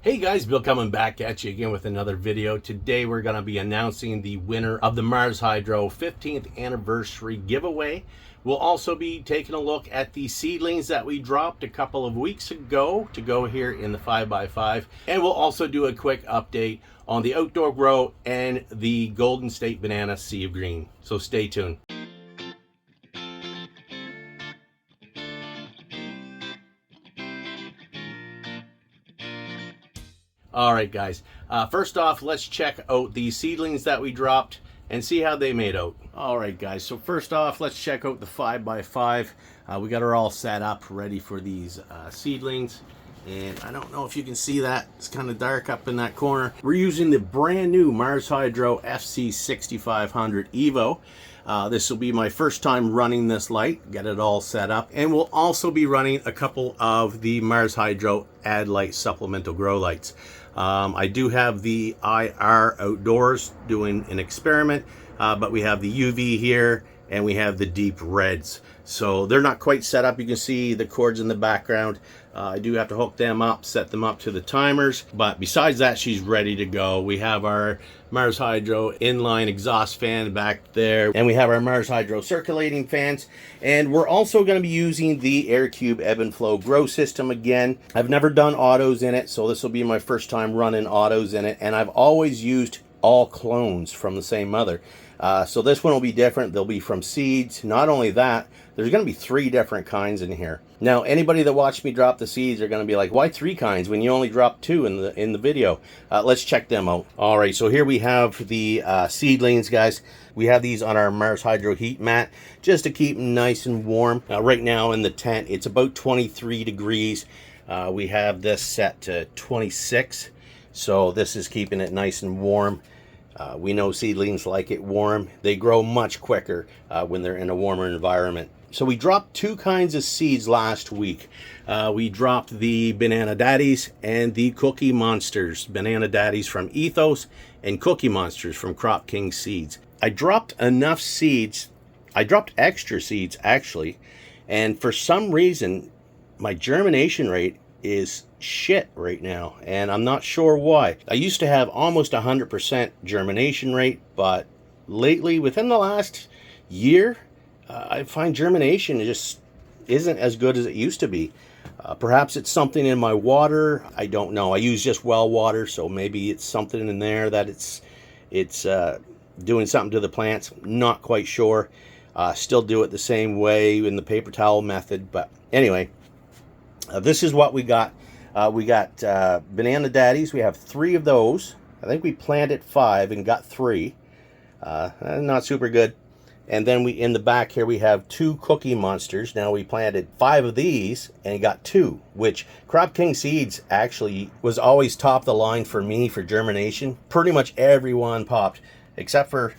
Hey guys, Bill coming back at you again with another video. Today we're going to be announcing the winner of the Mars Hydro 15th anniversary giveaway. We'll also be taking a look at the seedlings that we dropped a couple of weeks ago to go here in the 5x5. And we'll also do a quick update on the outdoor grow and the Condensate banana sea of green. So stay tuned. All right, guys. First off, let's check out the seedlings that we dropped and see how they made out. All right, guys. So first off, let's check out the 5x5. We got her all set up, ready for these seedlings. And I don't know if you can see that. It's kind of dark up in that corner. We're using the brand new Mars Hydro FC6500 Evo. This will be my first time running this light, get it all set up. And we'll also be running a couple of the Mars Hydro Add Light supplemental grow lights. I do have the IR outdoors doing an experiment, but we have the UV here and we have the deep reds. So they're not quite set up. You can see the cords in the background. I do have to hook them up, set them up to the timers. But besides that, she's ready to go. We have our Mars Hydro inline exhaust fan back there. And we have our Mars Hydro circulating fans. And we're also going to be using the AirCube ebb and flow grow system again. I've never done autos in it, so this will be my first time running autos in it. And I've always used all clones from the same mother. So this one will be different. They'll be from seeds. Not only that, there's going to be 3 different kinds in here. Now, anybody that watched me drop the seeds are going to be like, why 3 kinds when you only dropped 2 in the video? Let's check them out. All right, so here we have the seedlings, guys. We have these on our Mars Hydro heat mat just to keep them nice and warm. Right now in the tent, it's about 23 degrees. We have this set to 26, so this is keeping it nice and warm. We know seedlings like it warm. They grow much quicker when they're in a warmer environment. So we dropped 2 kinds of seeds last week. We dropped the Banana Daddies and the Cookie Monsters. Banana Daddies from Ethos and Cookie Monsters from Crop King Seeds. I dropped enough seeds. I dropped extra seeds actually. And for some reason, my germination rate is shit right now, and I'm not sure why. I used to have almost 100% germination rate, but lately, within the last year, I find germination just isn't as good as it used to be. Perhaps it's something in my water. I don't know. I use just well water, so maybe it's something in there that it's doing something to the plants. Not quite sure. Still do it the same way in the paper towel method, but anyway, this is what we got. We got Banana Daddies. We have 3 of those. I think we planted 5 and got 3. Not super good. And then in the back here we have 2 Cookie Monsters. Now we planted 5 of these and got 2, which Crop King Seeds actually was always top of the line for me for germination. Pretty much everyone popped, except for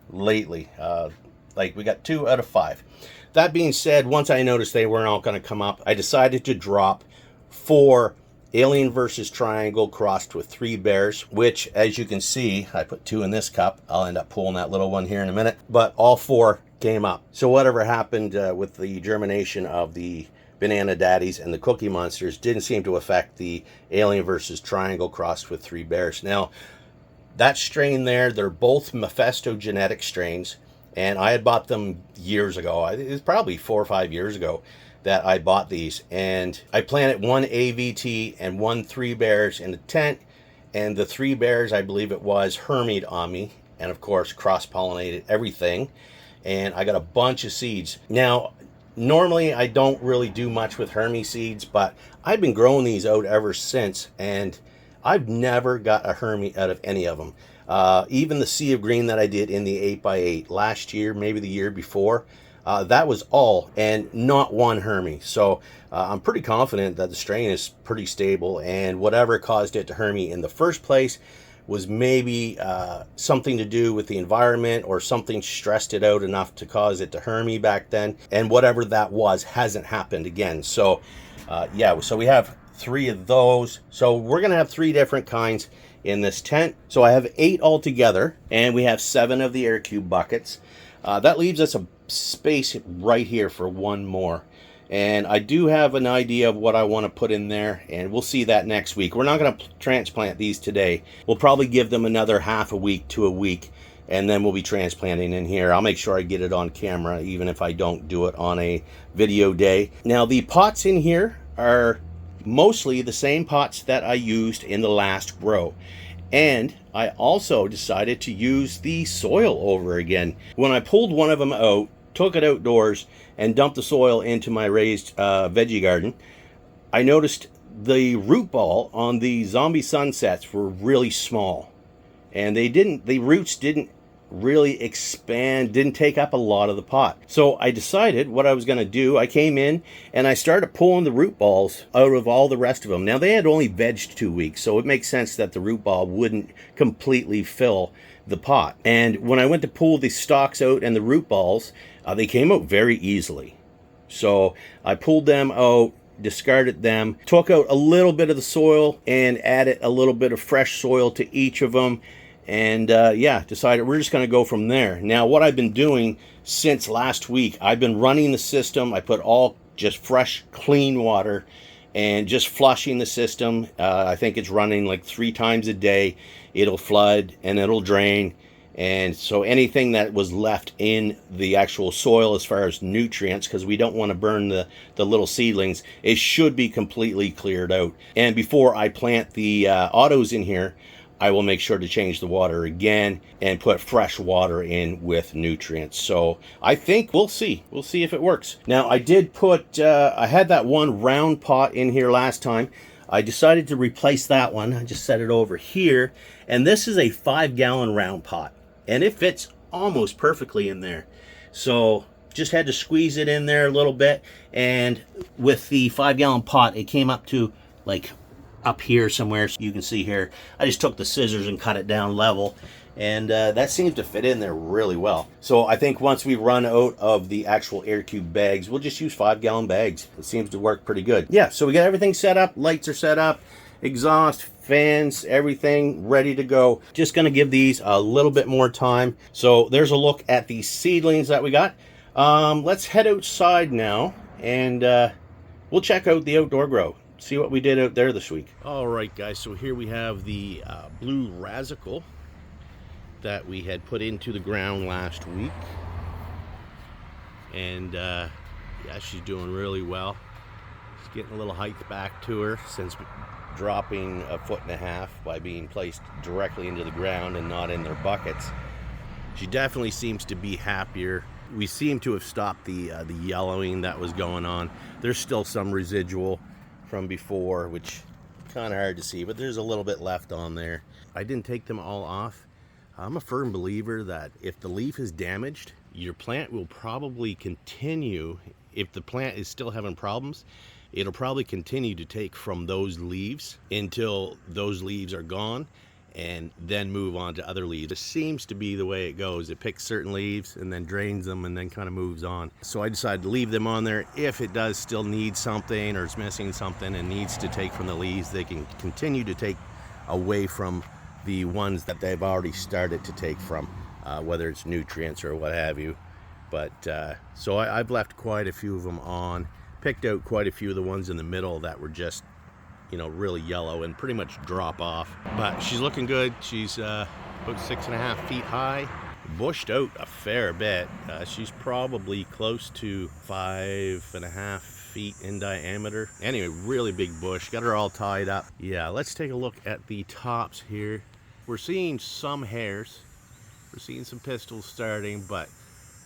lately. Like we got 2 out of 5. That being said, once I noticed they weren't all going to come up, I decided to drop 4 Alien versus Triangle crossed with 3 bears, which, as you can see, I put 2 in this cup. I'll end up pulling that little one here in a minute, but all 4 came up. So whatever happened with the germination of the Banana Daddies and the Cookie Monsters didn't seem to affect the Alien versus Triangle crossed with 3 bears. Now, that strain there, they're both Mephisto genetic strains, and I had bought them years ago. It was probably 4 or 5 years ago that I bought these, and I planted 1 AVT and 1 3 bears in the tent, and the 3 bears, I believe it was, hermied on me, and of course cross-pollinated everything, and I got a bunch of seeds. Now, normally I don't really do much with hermy seeds, but I've been growing these out ever since, and I've never got a hermy out of any of them. Even the Sea of Green that I did in the 8x8 last year, maybe the year before, that was all and not 1 hermy. So I'm pretty confident that the strain is pretty stable, and whatever caused it to hermy in the first place was maybe something to do with the environment, or something stressed it out enough to cause it to hermy back then, and whatever that was hasn't happened again. So yeah, so we have 3 of those. So we're gonna have 3 different kinds in this tent. So I have 8 altogether, and we have 7 of the AirCube buckets. That leaves us a space right here for 1 more. And I do have an idea of what I want to put in there, and we'll see that next week. We're not going to transplant these today. We'll probably give them another half a week to a week, and then we'll be transplanting in here. I'll make sure I get it on camera, even if I don't do it on a video day. Now, the pots in here are mostly the same pots that I used in the last grow. And I also decided to use the soil over again. When I pulled one of them out, took it outdoors, and dumped the soil into my raised veggie garden, I noticed the root ball on the zombie sunsets were really small. And the roots didn't really expand, didn't take up a lot of the pot. So I decided what I was going to do. I came in and I started pulling the root balls out of all the rest of them. Now, they had only vegged 2 weeks, so it makes sense that the root ball wouldn't completely fill the pot. And when I went to pull the stalks out and the root balls, they came out very easily. So I pulled them out, discarded them, took out a little bit of the soil and added a little bit of fresh soil to each of them. And yeah, decided we're just going to go from there. Now, what I've been doing since last week, I've been running the system. I put all just fresh, clean water and just flushing the system. I think it's running like 3 times a day. It'll flood and it'll drain. And so anything that was left in the actual soil as far as nutrients, because we don't want to burn the little seedlings, it should be completely cleared out. And before I plant the autos in here, I will make sure to change the water again and put fresh water in with nutrients. So I think we'll see if it works. Now, I did put, I had that one round pot in here last time. I decided to replace that one. I just set it over here. And this is a 5-gallon round pot. And it fits almost perfectly in there. So just had to squeeze it in there a little bit. And with the 5-gallon pot, it came up to like up here somewhere. So you can see here, I just took the scissors and cut it down level. And that seems to fit in there really well. So I think once we run out of the actual air tube bags, we'll just use 5-gallon bags. It seems to work pretty good. Yeah, so we got everything set up. Lights are set up, exhaust, fans, everything ready to go. Just gonna give these a little bit more time. So there's a look at the seedlings that we got. Let's head outside now and we'll check out the outdoor grow. See what we did out there this week. All right, guys, so here we have the blue rasicle that we had put into the ground last week. And yeah, she's doing really well. She's getting a little height back to her since dropping 1.5 feet by being placed directly into the ground and not in their buckets. She definitely seems to be happier. We seem to have stopped the yellowing that was going on. There's still some residual from before, which kind of hard to see, but there's a little bit left on there. I didn't take them all off. I'm a firm believer that if the leaf is damaged, your plant will probably continue. If the plant is still having problems, it'll probably continue to take from those leaves until those leaves are gone, and then move on to other leaves. It seems to be the way it goes. It picks certain leaves and then drains them and then kind of moves on. So I decided to leave them on there. If it does still need something or it's missing something and needs to take from the leaves, they can continue to take away from the ones that they've already started to take from, whether it's nutrients or what have you. But so I've left quite a few of them on, picked out quite a few of the ones in the middle that were just, you know, really yellow and pretty much drop off. But she's looking good. She's about 6.5 feet high, bushed out a fair bit. She's probably close to 5.5 feet in diameter. Anyway, really big bush. Got her all tied up. Yeah, let's take a look at the tops here. We're seeing some hairs. We're seeing some pistils starting, but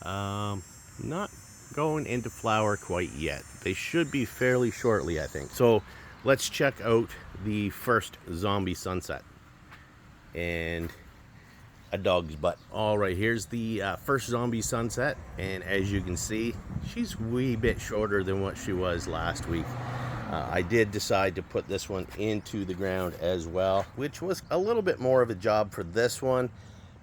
not going into flower quite yet. They should be fairly shortly, I think. So let's check out the first zombie sunset and a dog's butt. All right, here's the first zombie sunset, and as you can see, she's a wee bit shorter than what she was last week. I did decide to put this one into the ground as well, which was a little bit more of a job for this one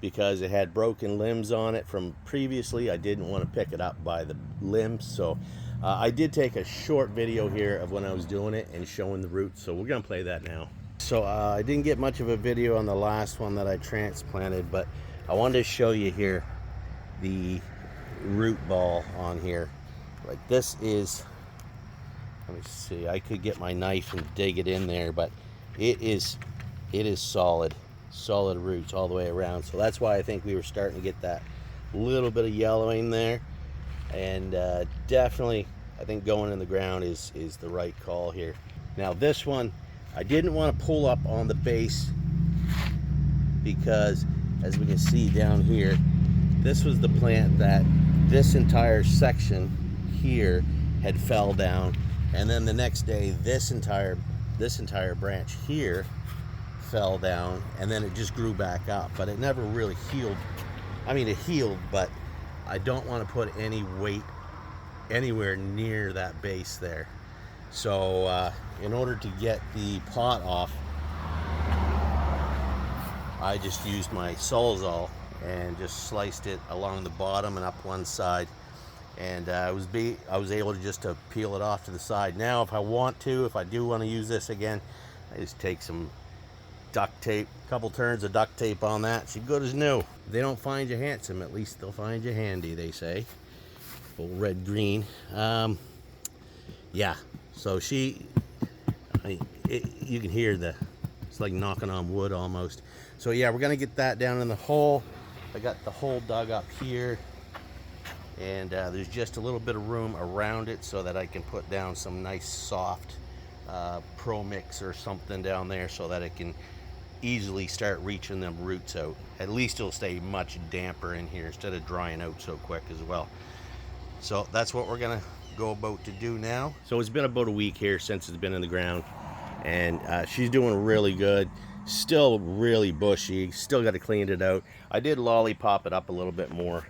because it had broken limbs on it from previously. I didn't want to pick it up by the limbs, so I did take a short video here of when I was doing it and showing the roots, so we're gonna play that now. So I didn't get much of a video on the last one that I transplanted, but I wanted to show you here the root ball on here. Like, this is Let me see. I could get my knife and dig it in there, but it is solid roots all the way around. So that's why I think we were starting to get that little bit of yellowing there. And definitely, I think going in the ground is the right call here. Now this one, I didn't want to pull up on the base because, as we can see down here, this was the plant that this entire section here had fell down, and then the next day this entire branch here fell down, and then it just grew back up, but it never really healed. I mean, it healed, but I don't want to put any weight anywhere near that base there. So in order to get the pot off, I just used my Sawzall and just sliced it along the bottom and up one side, and I was able to just peel it off to the side. Now if I do want to use this again, I just take some duct tape, a couple turns of duct tape on that. It's good as new. If they don't find you handsome, at least they'll find you handy, they say. Old red green. Yeah, so you can hear it's like knocking on wood almost. So yeah, we're gonna get that down in the hole. I got the hole dug up here, and there's just a little bit of room around it so that I can put down some nice soft Pro Mix or something down there so that it can easily start reaching them roots out. At least it'll stay much damper in here instead of drying out so quick as well. So that's what we're gonna go about to do now. So it's been about a week here since it's been in the ground, and she's doing really good. Still really bushy, still got to clean it out. I did lollipop it up a little bit more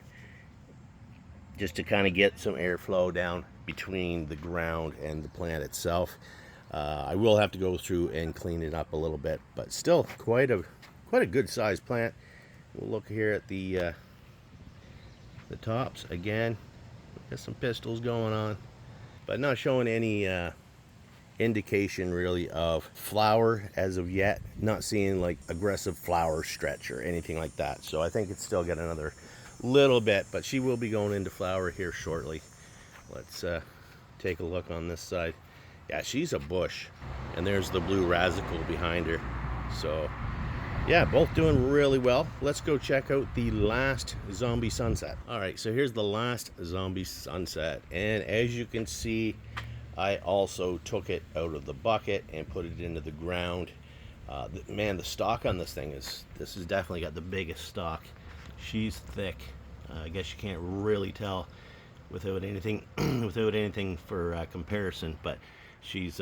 just to kind of get some airflow down between the ground and the plant itself. I will have to go through and clean it up a little bit, but still quite a good sized plant. We'll look here at the tops again. Got some pistils going on, but not showing any indication really of flower as of yet. Not seeing like aggressive flower stretch or anything like that. So I think it's still got another little bit, but she will be going into flower here shortly. Let's take a look on this side. Yeah, she's a bush, and there's the blue rasicle behind her. So yeah, both doing really well. Let's go check out the last zombie sunset. All right, so here's the last zombie sunset, and as you can see, I also took it out of the bucket and put it into the ground. Man, the stalk on this thing this has definitely got the biggest stalk. She's thick. I guess you can't really tell without anything for comparison, but she's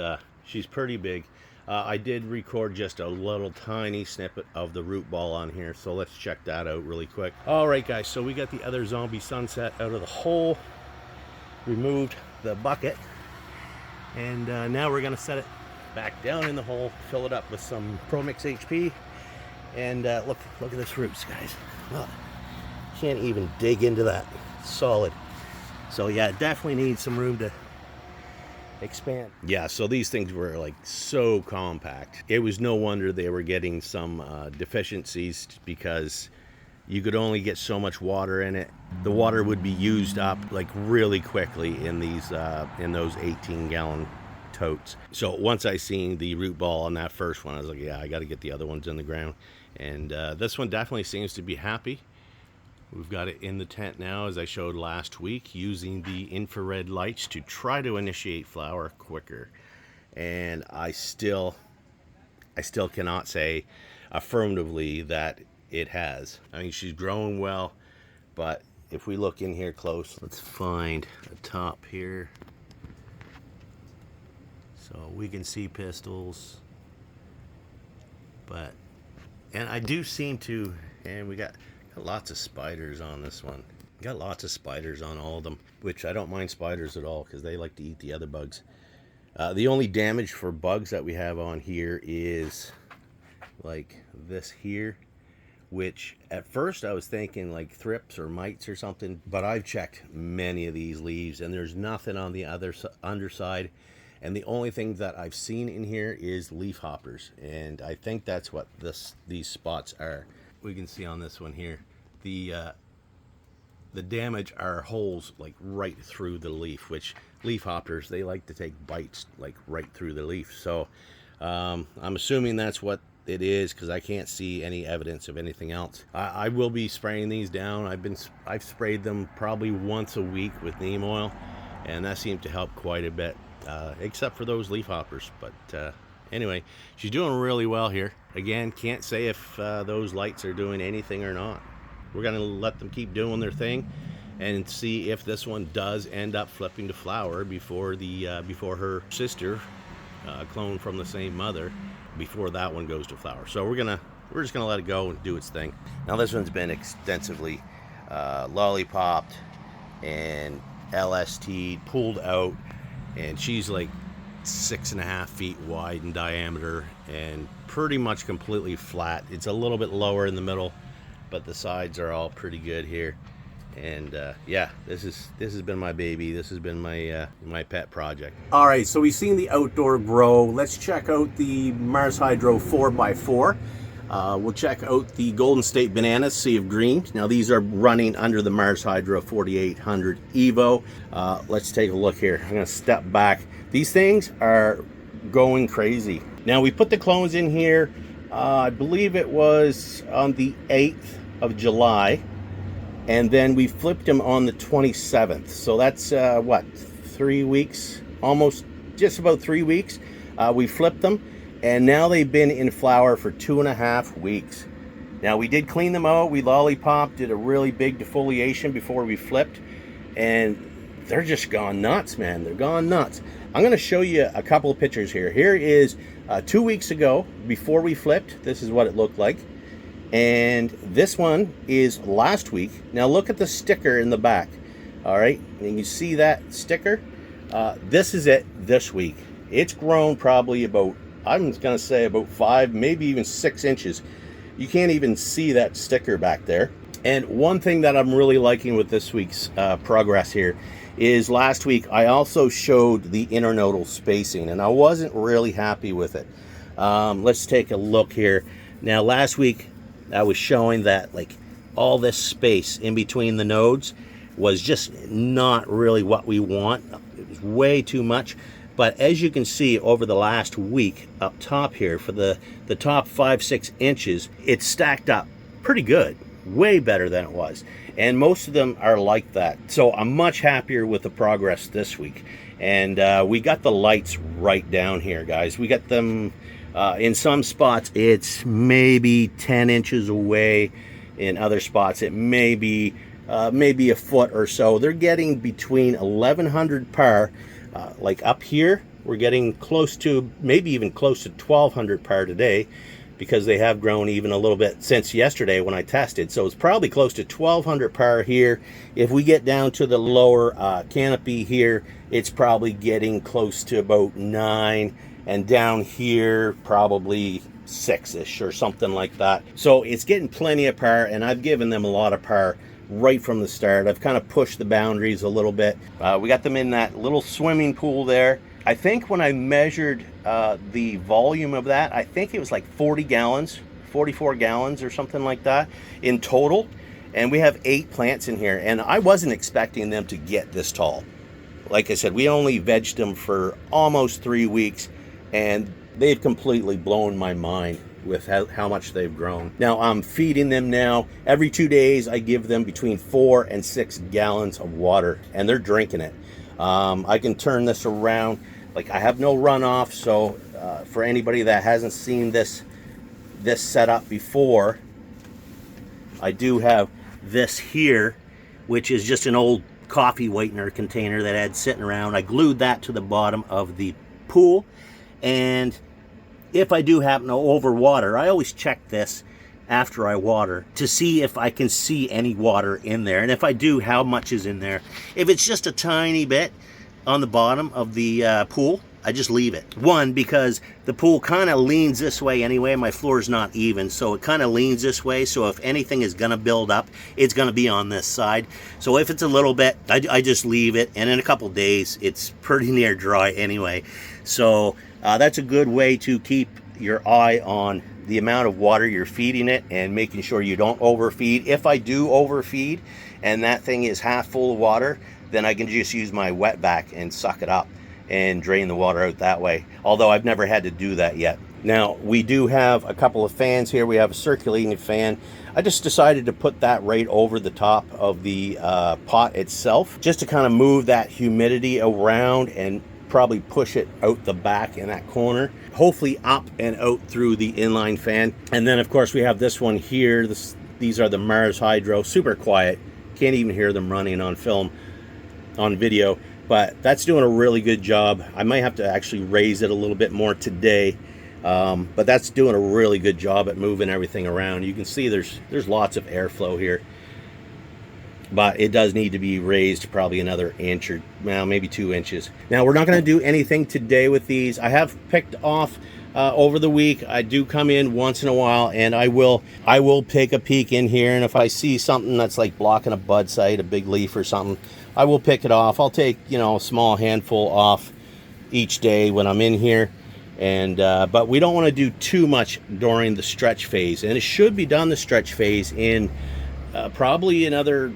pretty big. I did record just a little tiny snippet of the root ball on here, so let's check that out really quick. All right, guys, so we got the other zombie sunset out of the hole, removed the bucket, and now we're gonna set it back down in the hole, fill it up with some Pro Mix HP, and look at this roots, guys. Look, can't even dig into that. It's solid. So yeah, it definitely needs some room to expand. Yeah, so these things were like so compact. It was no wonder they were getting some deficiencies, because you could only get so much water in it. The water would be used up like really quickly in these in those 18-gallon totes. So once I seen the root ball on that first one, I was like, yeah, I got to get the other ones in the ground. And this one definitely seems to be happy. We've got it in the tent now, as I showed last week, using the infrared lights to try to initiate flower quicker. And I still cannot say affirmatively that it has. I mean, she's growing well, but if we look in here close, let's find the top here. So we can see pistils, and I do seem to, and we got lots of spiders on this one. Got lots of spiders on all of them, which I don't mind spiders at all, because they like to eat the other bugs. The only damage for bugs that we have on here is like this here, which at first I was thinking like thrips or mites or something, but I've checked many of these leaves and there's nothing on the other underside, and the only thing that I've seen in here is leaf hoppers, and I think that's what these spots are. We can see on this one here, the the damage are holes like right through the leaf, which leaf hoppers, they like to take bites like right through the leaf. So I'm assuming that's what it is, because I can't see any evidence of anything else. I will be spraying these down. I've sprayed them probably once a week with neem oil, and that seemed to help quite a bit, except for those leaf hoppers. But anyway, she's doing really well here. Again, can't say if those lights are doing anything or not. We're gonna let them keep doing their thing and see if this one does end up flipping to flower before her sister, clone from the same mother, before that one goes to flower. So we're just gonna let it go and do its thing. Now this one's been extensively lollipopped and LST'd, pulled out, and she's like 6.5 feet wide in diameter and pretty much completely flat. It's a little bit lower in the middle, but the sides are all pretty good here. And yeah, this has been my baby. This has been my pet project. All right, so we've seen the outdoor grow. Let's check out the Mars Hydro 4x4. We'll check out the Golden State Bananas Sea of Green. Now these are running under the Mars Hydro 4800 Evo. Let's take a look here. I'm gonna step back. These things are going crazy. Now we put the clones in here, I believe it was on the 8th of July. And then we flipped them on the 27th. So that's, what, 3 weeks? Almost, just about 3 weeks. We flipped them, and now they've been in flower for 2.5 weeks. Now, we did clean them out. We lollipopped, did a really big defoliation before we flipped. And they're just gone nuts, man. They're gone nuts. I'm going to show you a couple of pictures here. Here is 2 weeks ago, before we flipped. This is what it looked like. And this one is last week. Now look at the sticker in the back. All right, and you see that sticker? This is it this week. It's grown probably about, I'm gonna say about 5, maybe even 6 inches. You can't even see that sticker back there. And one thing that I'm really liking with this week's progress here is last week I also showed the internodal spacing, and I wasn't really happy with it. Let's take a look here. Now last week I was showing that like all this space in between the nodes was just not really what we want. It was way too much. But as you can see over the last week up top here, for the top 5-6 inches, it's stacked up pretty good, way better than it was. And most of them are like that. So I'm much happier with the progress this week. And we got the lights right down here, guys. We got them in some spots, it's maybe 10 inches away. In other spots, it may be maybe a foot or so. They're getting between 1100 par. Like up here, we're getting close to, maybe even close to 1200 par today, because they have grown even a little bit since yesterday when I tested. So it's probably close to 1200 par here. If we get down to the lower canopy here, it's probably getting close to about 9. And down here, probably 6-ish or something like that. So it's getting plenty of par, and I've given them a lot of par right from the start. I've kind of pushed the boundaries a little bit. We got them in that little swimming pool there. I think when I measured the volume of that, I think it was like 40 gallons, 44 gallons or something like that in total. And we have 8 plants in here, and I wasn't expecting them to get this tall. Like I said, we only vegged them for almost 3 weeks. And they've completely blown my mind with how much they've grown. Now I'm feeding them now. Every 2 days I give them between 4 and 6 gallons of water, and they're drinking it. I can turn this around. Like, I have no runoff, so for anybody that hasn't seen this setup before, I do have this here, which is just an old coffee whitener container that I had sitting around. I glued that to the bottom of the pool. And if I do happen to overwater, I always check this after I water to see if I can see any water in there. And if I do, how much is in there. If it's just a tiny bit on the bottom of the pool, I just leave it. One, because the pool kind of leans this way anyway. My floor is not even, so it kind of leans this way. So if anything is going to build up, it's going to be on this side. So if it's a little bit, I just leave it. And in a couple days, it's pretty near dry anyway. So that's a good way to keep your eye on the amount of water you're feeding it and making sure you don't overfeed. If I do overfeed and that thing is half full of water, then I can just use my wet vac and suck it up and drain the water out that way. Although I've never had to do that yet. Now, we do have a couple of fans here. We have a circulating fan. I just decided to put that right over the top of the pot itself, just to kind of move that humidity around and probably push it out the back in that corner, hopefully up and out through the inline fan. And then of course we have this one here. These are the Mars Hydro, super quiet. Can't even hear them running on film, on video, but that's doing a really good job. I might have to actually raise it a little bit more today. But that's doing a really good job at moving everything around. You can see there's lots of airflow here, but it does need to be raised probably another inch or, well, maybe 2 inches. Now, we're not going to do anything today with these. I have picked off over the week. I do come in once in a while, and I will take a peek in here, and if I see something that's like blocking a bud site, a big leaf or something, I will pick it off. I'll take, you know, a small handful off each day when I'm in here. And but we don't want to do too much during the stretch phase, and it should be done, the stretch phase, in probably another,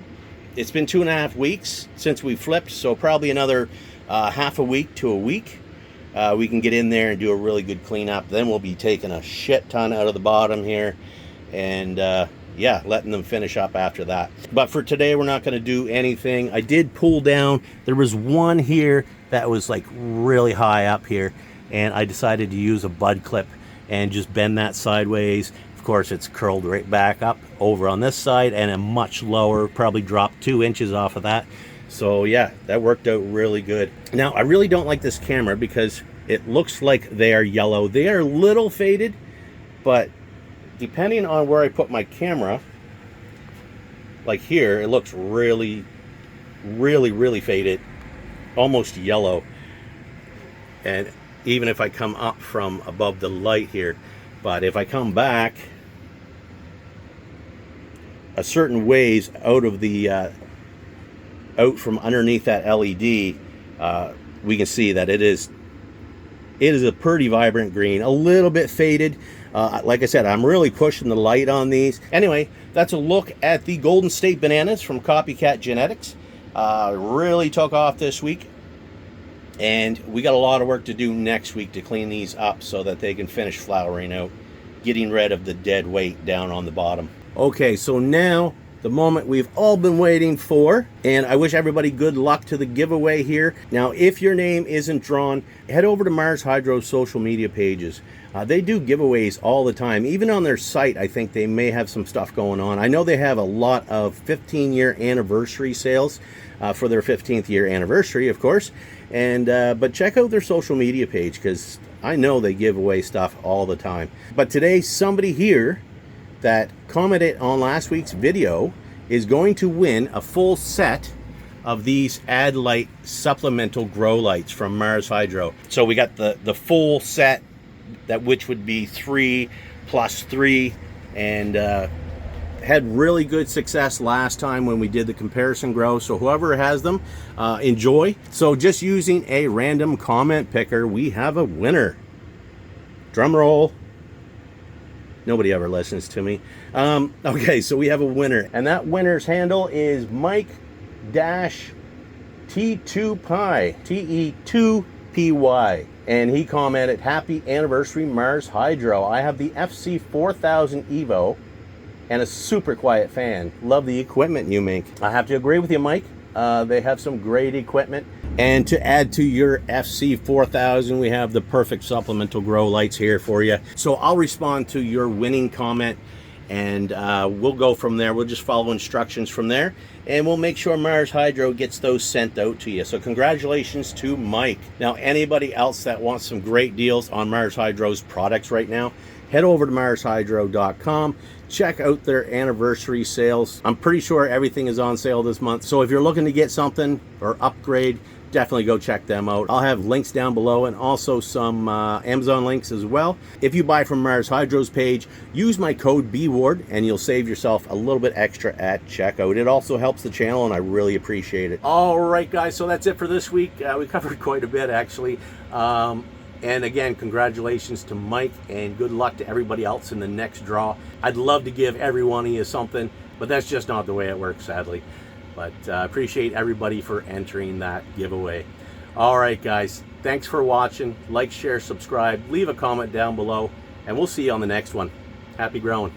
it's been 2.5 weeks since we flipped, so probably another half a week to a week. We can get in there and do a really good cleanup. Then we'll be taking a shit ton out of the bottom here, and yeah, letting them finish up after that. But for today, we're not going to do anything. I did pull down, there was one here that was like really high up here, and I decided to use a bud clip and just bend that sideways. Of course, it's curled right back up over on this side, and a much lower, probably dropped 2 inches off of that. So yeah, that worked out really good. Now, I really don't like this camera because it looks like they are yellow. They are a little faded, but depending on where I put my camera, like here, it looks really, really, really faded, almost yellow. And even if I come up from above the light here, but if I come back a certain ways out of the out from underneath that LED, we can see that it is a pretty vibrant green, a little bit faded. Like I said, I'm really pushing the light on these. Anyway, that's a look at the Golden State bananas from Copycat Genetics. Really took off this week. And we got a lot of work to do next week to clean these up so that they can finish flowering out, getting rid of the dead weight down on the bottom. Okay, so now the moment we've all been waiting for, and I wish everybody good luck to the giveaway here. Now, if your name isn't drawn, head over to Mars Hydro's social media pages. They do giveaways all the time. Even on their site, I think they may have some stuff going on. I know they have a lot of 15-year anniversary sales for their 15th year anniversary, of course. And but check out their social media page, because I know they give away stuff all the time. But today, somebody here that commented on last week's video is going to win a full set of these Ad Light supplemental grow lights from Mars Hydro. So we got the full set, that which would be 3 plus 3, and had really good success last time when we did the comparison grow. So whoever has them, enjoy. So just using a random comment picker, we have a winner. Drum roll. Nobody ever listens to me. Okay, so we have a winner, and that winner's handle is Mike-T2Py, T-E-2-P-Y. And he commented, "Happy anniversary, Mars Hydro. I have the FC4000 Evo and a super quiet fan. Love the equipment you make." I have to agree with you, Mike. They have some great equipment. And to add to your FC4000, we have the perfect supplemental grow lights here for you. So I'll respond to your winning comment, and we'll go from there. We'll just follow instructions from there, and we'll make sure Mars Hydro gets those sent out to you. So congratulations to Mike. Now, anybody else that wants some great deals on Mars Hydro's products right now, head over to marshydro.com. Check out their anniversary sales. I'm pretty sure everything is on sale this month. So if you're looking to get something or upgrade, definitely go check them out. I'll have links down below, and also some Amazon links as well. If you buy from Mars Hydro's page, use my code BWARD and you'll save yourself a little bit extra at checkout. It also helps the channel, and I really appreciate it. All right, guys, so that's it for this week. We covered quite a bit, actually. And again, congratulations to Mike and good luck to everybody else in the next draw. I'd love to give every one of you something, but that's just not the way it works, sadly. But appreciate everybody for entering that giveaway. All right, guys, thanks for watching. Like, share, subscribe, leave a comment down below, and we'll see you on the next one. Happy growing.